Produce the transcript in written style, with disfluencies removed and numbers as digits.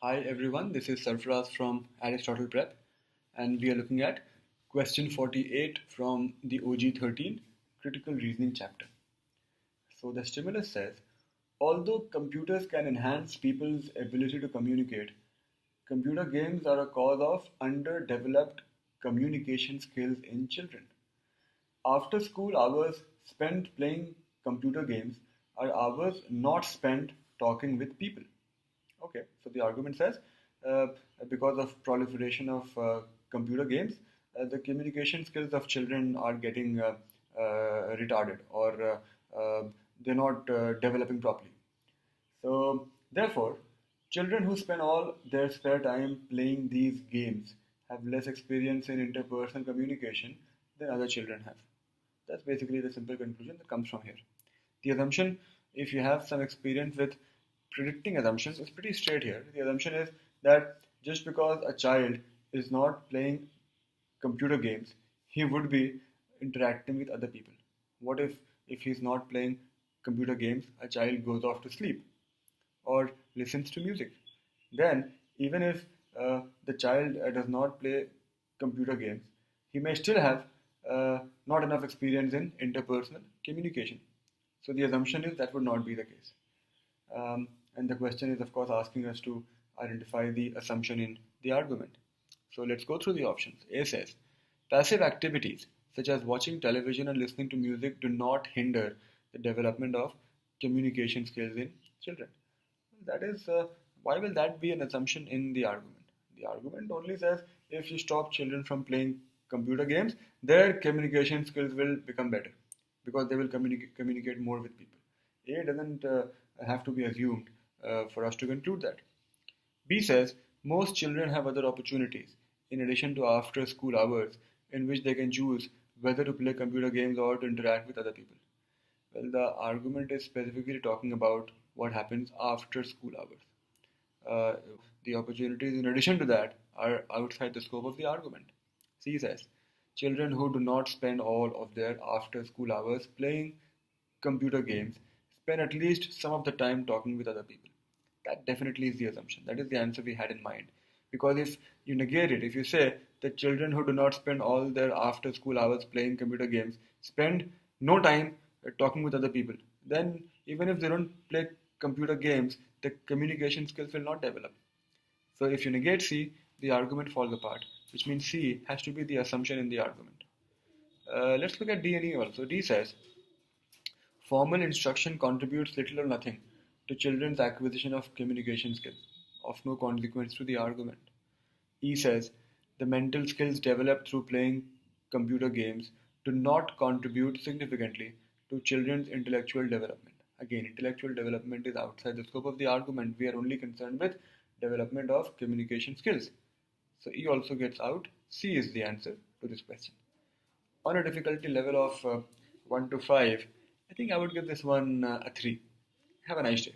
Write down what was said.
Hi everyone, this is Sarfraz from Aristotle Prep, and we are looking at question 48 from the OG 13 Critical Reasoning chapter. So the stimulus says, although computers can enhance people's ability to communicate, computer games are a cause of underdeveloped communication skills in children. After school hours spent playing computer games are hours not spent talking with people. Okay, so the argument says uh, because of proliferation of computer games, the communication skills of children are getting retarded or they're not developing properly. So, therefore, children who spend all their spare time playing these games have less experience in interpersonal communication than other children have. That's basically the simple conclusion that comes from here. The assumption, if you have some experience with predicting assumptions, is pretty straight here. The assumption is that just because a child is not playing computer games, he would be interacting with other people. What if he's not playing computer games, a child goes off to sleep or listens to music? Then, even if the child does not play computer games, he may still have not enough experience in interpersonal communication. So the assumption is that would not be the case. And the question is, of course, asking us to identify the assumption in the argument. So let's go through the options. A says, passive activities such as watching television and listening to music do not hinder the development of communication skills in children. That is, why will that be an assumption in the argument? The argument only says if you stop children from playing computer games, their communication skills will become better because they will communicate more with people. A doesn't have to be assumed for us to conclude that. B says most children have other opportunities in addition to after school hours in which they can choose whether to play computer games or to interact with other people. Well, the argument is specifically talking about what happens after school hours. The opportunities in addition to that are outside the scope of the argument. C says children who do not spend all of their after school hours playing computer games spend at least some of the time talking with other people. That definitely is the assumption. That is the answer we had in mind. Because if you negate it, if you say that children who do not spend all their after school hours playing computer games spend no time talking with other people, then even if they don't play computer games, the communication skills will not develop. So if you negate C, the argument falls apart, which means C has to be the assumption in the argument. Let's look at D and E also. D says formal instruction contributes little or nothing to children's acquisition of communication skills, of no consequence to the argument. E says the mental skills developed through playing computer games do not contribute significantly to children's intellectual development. Again, intellectual development is outside the scope of the argument. We are only concerned with development of communication skills. So E also gets out. C is the answer to this question. On a difficulty level of 1 to 5, I think I would give this one a 3. Have a nice day.